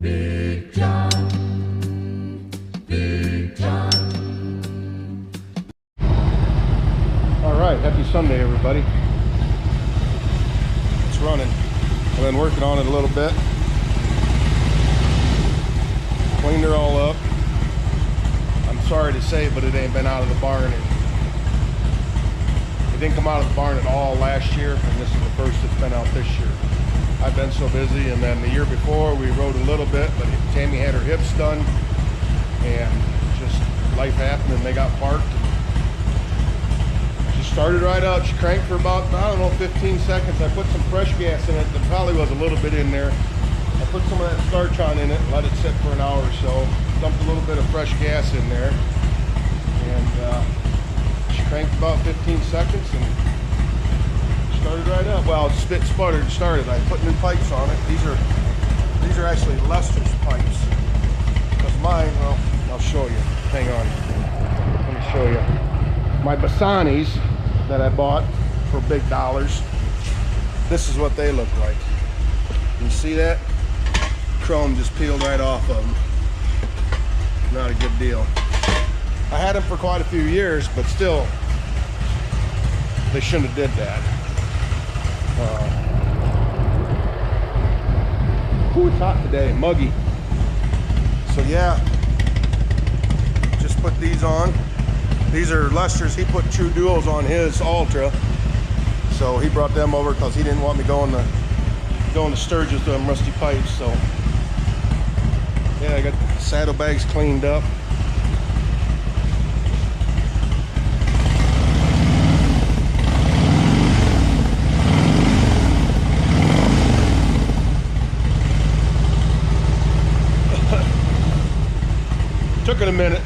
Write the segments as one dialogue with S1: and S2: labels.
S1: Big John, Big John.
S2: All right, happy Sunday, everybody. It's running. I've been working on it a little bit. Cleaned her all up. I'm sorry to say, but it ain't been out of the barn. It didn't come out of the barn at all last year, and this is the first that's been out this year. I've been so busy, and then the year before we rode a little bit, but Tammy had her hips done, and just life happened, and they got parked. She started right up. She cranked for about, I don't know, 15 seconds. I put some fresh gas in it. There probably was a little bit in there. I put some of that starch on in it and let it sit for an hour or so. Dumped a little bit of fresh gas in there, and she cranked about 15 seconds and started right up. Well, spit sputtered started. I put new pipes on it. These are actually Lester's pipes. Because mine, well, I'll show you. Hang on. Let me show you. My Basanis that I bought for big dollars. This is what they look like. You see that? Chrome just peeled right off of them. Not a good deal. I had them for quite a few years, but still, they shouldn't have did that. Ooh, it's hot today, muggy. So yeah, just put these on. These are Lester's. He put True Duos on his Ultra, so he brought them over because he didn't want me going to Sturgis with them rusty pipes. So yeah, I got the saddlebags cleaned up. Took it a minute.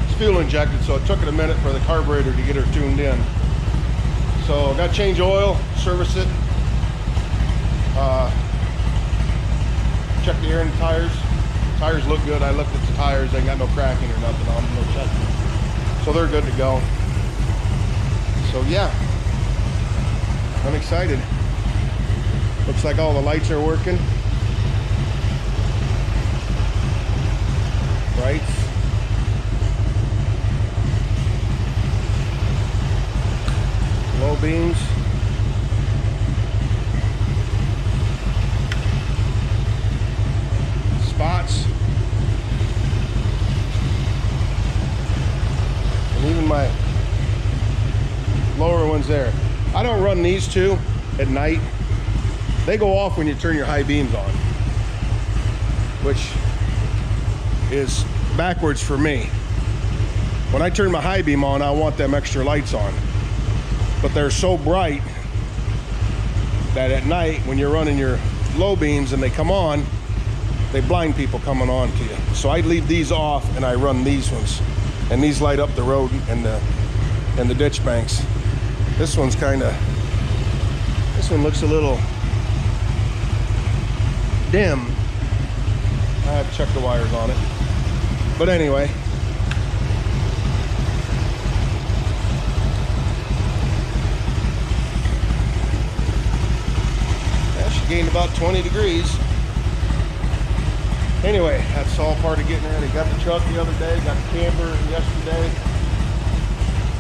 S2: It's fuel injected, so it took it a minute for the carburetor to get her tuned in. So got to change oil, service it, check the air in the tires. Tires look good. I looked at the tires. They ain't got no cracking or nothing on them, no checking. So they're good to go. So yeah, I'm excited. Looks like all the lights are working. Right. Low beams. Spots. And even my lower ones there. I don't run these two at night. They go off when you turn your high beams on, which is backwards for me. When I turn my high beam on, I want them extra lights on. But they're so bright that at night when you're running your low beams and they come on, they blind people coming on to you. So I leave these off and I run these ones, and these light up the road and the ditch banks. This one looks a little dim. I have to check the wires on it, but anyway. Gained about 20 degrees. Anyway, that's all part of getting ready. Got the truck the other day, got the camper yesterday.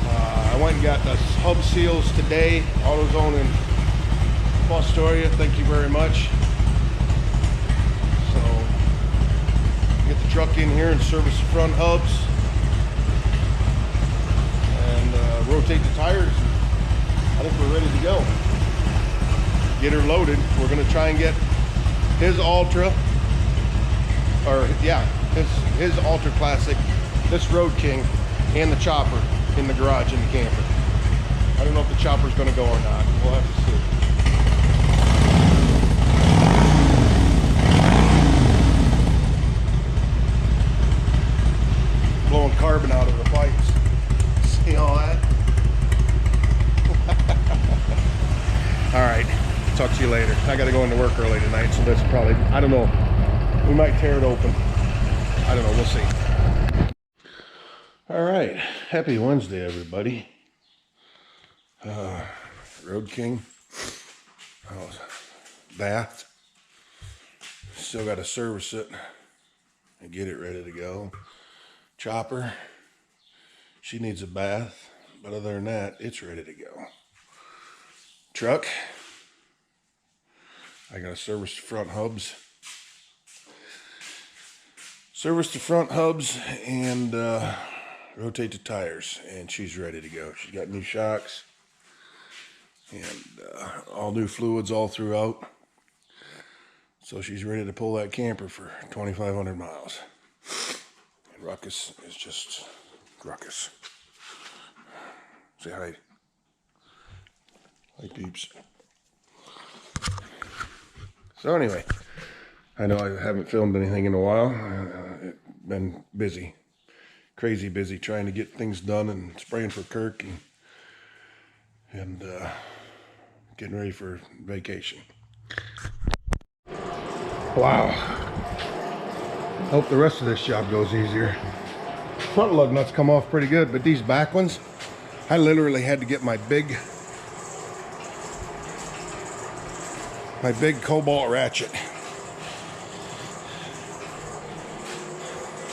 S2: I went and got the hub seals today. AutoZone in Fostoria, thank you very much. So, get the truck in here and service the front hubs. And rotate the tires. I think we're ready to go. Get her loaded. We're gonna try and get his Ultra, or yeah, his Ultra Classic, this Roadking, and the chopper in the garage in the camper. I don't know if the chopper's gonna go or not. We'll have to see. Blowing carbon out of the pipes. See all that? All right. Talk to you later. I got to go into work early tonight, so that's probably, I don't know, we might tear it open. I don't know, we'll see. All right, happy Wednesday, everybody. Roadking. Bath. Still got to service it. and get it ready to go. Chopper, she needs a bath, but other than that, it's ready to go. Truck, I gotta service the front hubs. Service the front hubs and rotate the tires, and she's ready to go. She's got new shocks and all new fluids all throughout. So she's ready to pull that camper for 2,500 miles. And Ruckus is just Ruckus. Say hi. Hi, peeps. So anyway, I know I haven't filmed anything in a while. Been busy, crazy busy trying to get things done and spraying for Kirk and getting ready for vacation. Wow. Hope the rest of this job goes easier. Front lug nuts come off pretty good, but these back ones, I literally had to get my big cobalt ratchet.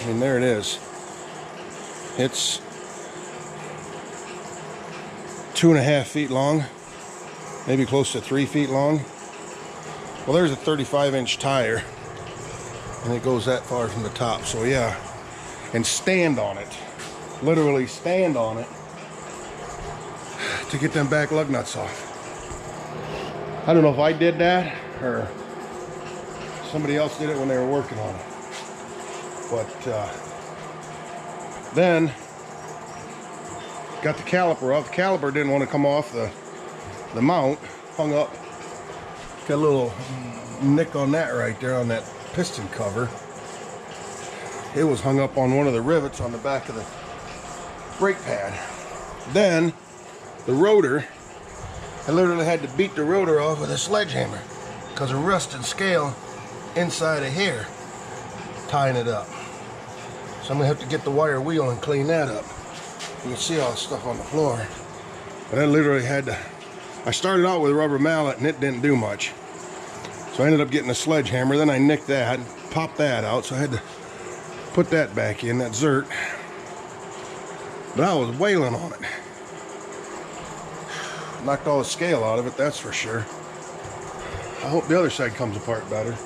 S2: I mean, there it is. It's 2.5 feet long, maybe close to 3 feet long. Well, there's a 35-inch tire, and it goes that far from the top. So yeah, and stand on it, literally stand on it to get them back lug nuts off. I don't know if I did that or somebody else did it when they were working on it. But then got the caliper off. The caliper didn't want to come off the mount, hung up. Got a little nick on that right there on that piston cover. It was hung up on one of the rivets on the back of the brake pad. Then the rotor, I literally had to beat the rotor off with a sledgehammer because of rust and scale inside of here, tying it up. So I'm gonna have to get the wire wheel and clean that up. You can see all the stuff on the floor. But I literally had to, I started out with a rubber mallet and it didn't do much. So I ended up getting a sledgehammer, then I nicked that, popped that out, so I had to put that back in, that Zert. But I was wailing on it. Knocked all the scale out of it, that's for sure. I hope the other side comes apart better.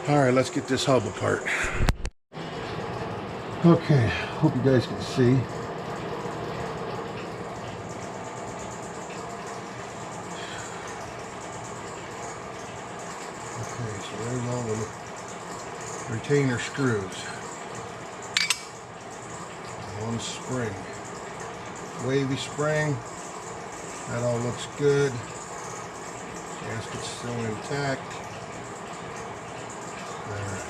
S2: Alright, let's get this hub apart. Okay, hope you guys can see. Okay, so there's all the retainer screws. One spring. Wavy spring. That all looks good. Gasket's still intact. Alright.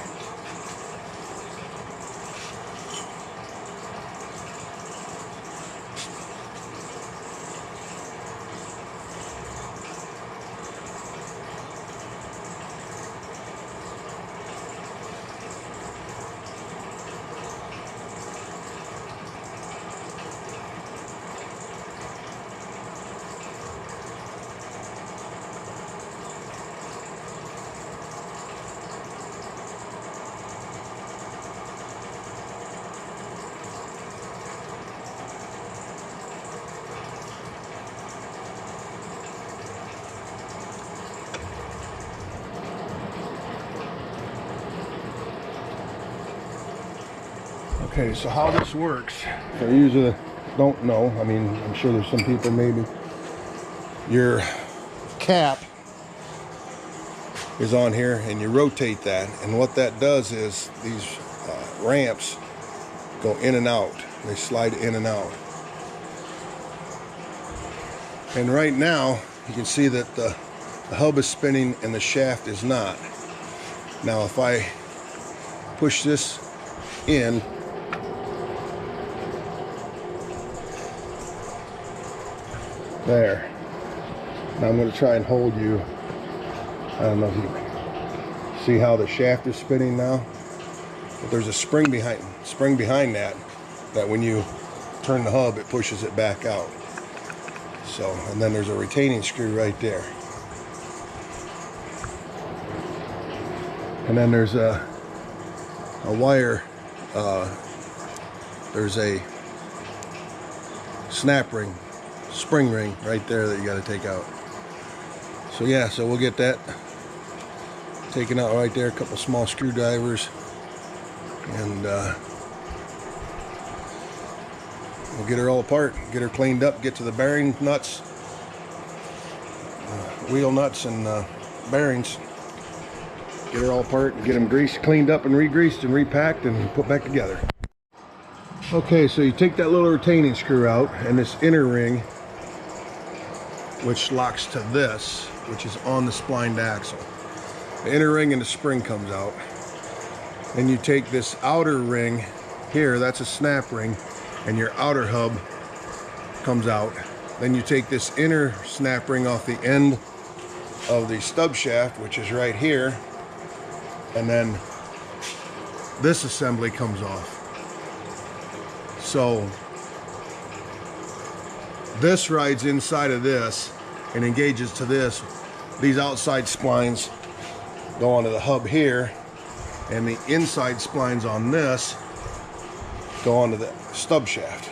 S2: Okay, so how this works, for those that don't know, I mean, I'm sure there's some people maybe, your cap is on here and you rotate that, and what that does is these ramps go in and out, they slide in and out. And right now, you can see that the hub is spinning and the shaft is not. Now if I push this in, there. Now I'm going to try and hold you. I don't know if you can see how the shaft is spinning now. But there's a spring behind that when you turn the hub, it pushes it back out. So, and then there's a retaining screw right there. And then there's a a wire, there's a snap ring, spring ring right there that you got to take out. So yeah, so we'll get that taken out right there, a couple small screwdrivers, and we'll get her all apart, get her cleaned up, get to the bearing nuts, wheel nuts and bearings, get her all apart and get them greased, cleaned up and re-greased and repacked and put back together. Okay, so you take that little retaining screw out and this inner ring, which locks to this, which is on the splined axle. The inner ring and the spring comes out. Then you take this outer ring here, that's a snap ring, and your outer hub comes out. Then you take this inner snap ring off the end of the stub shaft, which is right here, and then this assembly comes off. So this rides inside of this and engages to this. These outside splines go onto the hub here, and the inside splines on this go onto the stub shaft,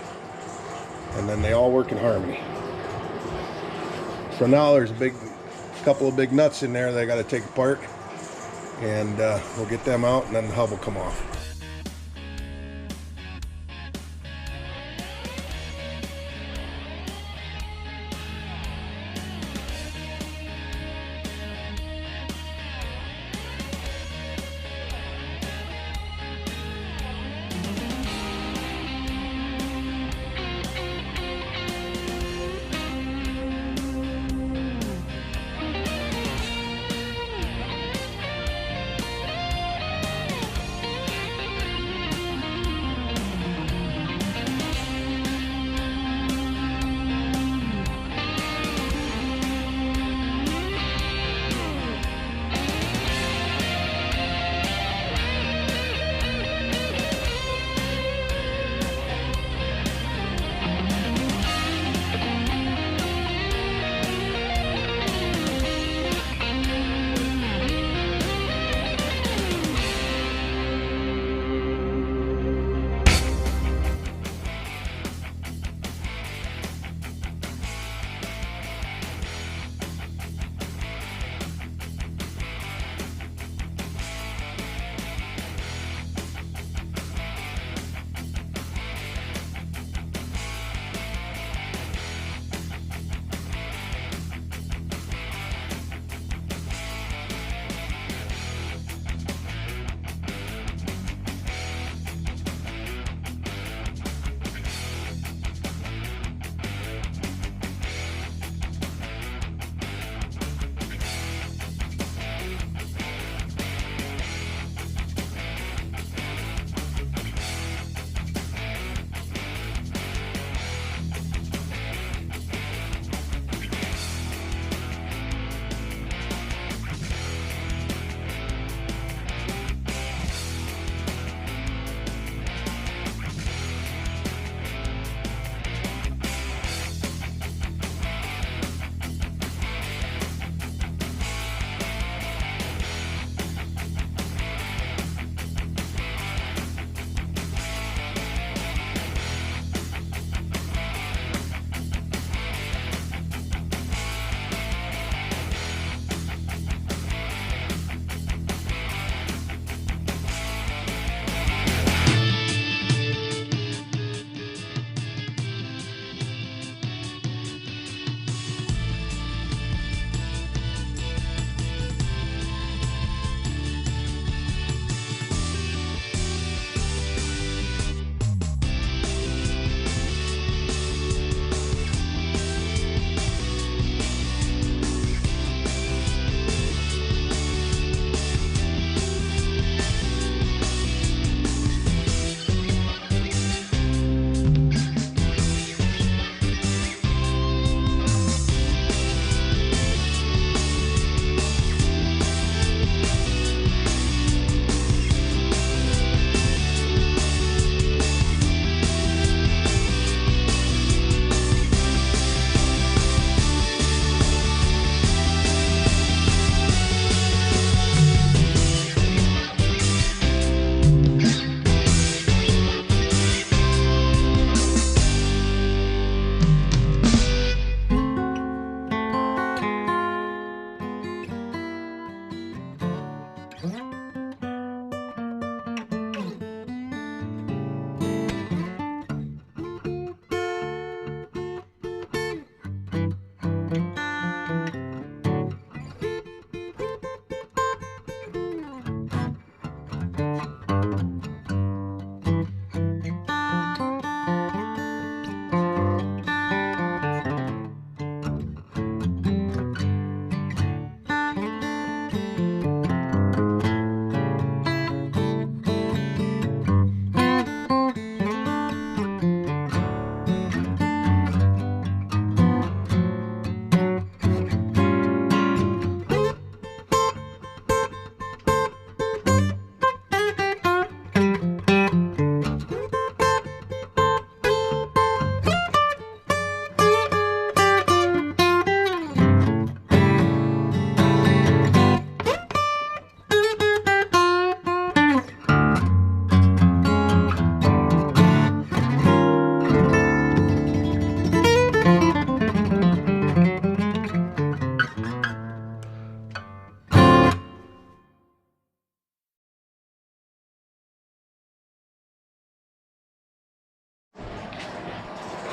S2: and then they all work in harmony. So now there's a couple of big nuts in there that I got to take apart, and we'll get them out, and then the hub will come off.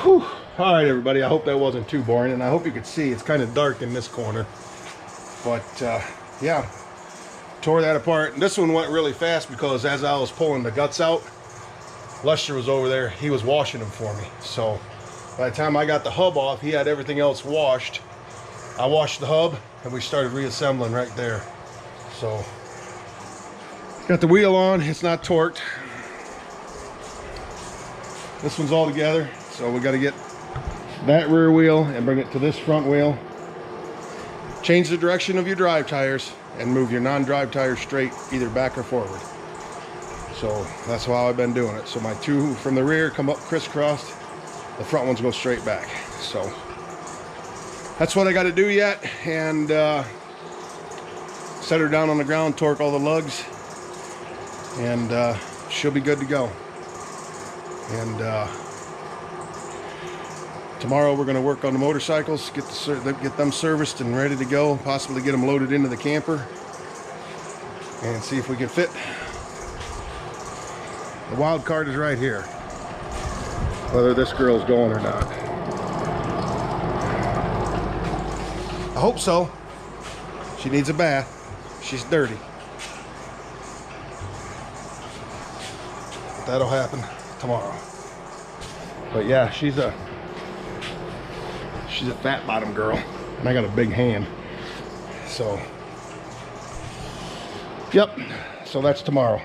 S2: Whew. All right, everybody, I hope that wasn't too boring, and I hope you could see it's kind of dark in this corner. But yeah, tore that apart. And this one went really fast because as I was pulling the guts out, Lester was over there. He was washing them for me. So by the time I got the hub off, he had everything else washed. I washed the hub and we started reassembling right there. So got the wheel on, it's not torqued. This one's all together. So we got to get that rear wheel and bring it to this front wheel. Change the direction of your drive tires and move your non-drive tires straight, either back or forward. So that's how I've been doing it. So my two from the rear come up crisscrossed, the front ones go straight back. So that's what I got to do yet, and set her down on the ground, torque all the lugs, and she'll be good to go. And tomorrow we're going to work on the motorcycles, get them serviced and ready to go, possibly get them loaded into the camper and see if we can fit. The wild card is right here, whether this girl's going or not. I hope so. She needs a bath. She's dirty. That'll happen tomorrow. But yeah, she's a fat bottom girl, and I got a big hand. So yep, so that's tomorrow.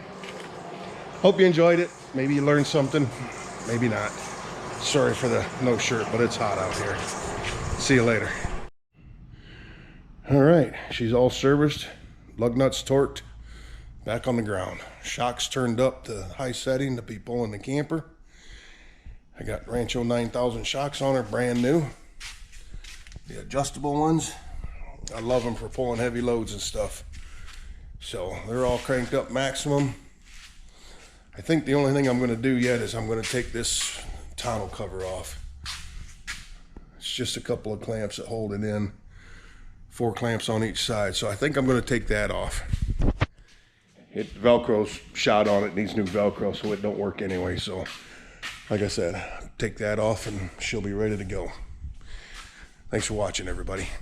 S2: Hope you enjoyed it. Maybe you learned something, maybe not. Sorry for the no shirt, but it's hot out here. See you later. All right, she's all serviced, lug nuts torqued, back on the ground. Shocks turned up to high setting to be pulling the camper. I got Rancho 9000 shocks on her, brand new. The adjustable ones, I love them for pulling heavy loads and stuff. So they're all cranked up maximum. I think the only thing I'm going to do yet is I'm going to take this tonneau cover off. It's just a couple of clamps that hold it in. 4 clamps on each side. So I think I'm going to take that off. Velcro's shot on it, needs new Velcro, so it don't work anyway. So like I said, take that off and she'll be ready to go. Thanks for watching, everybody.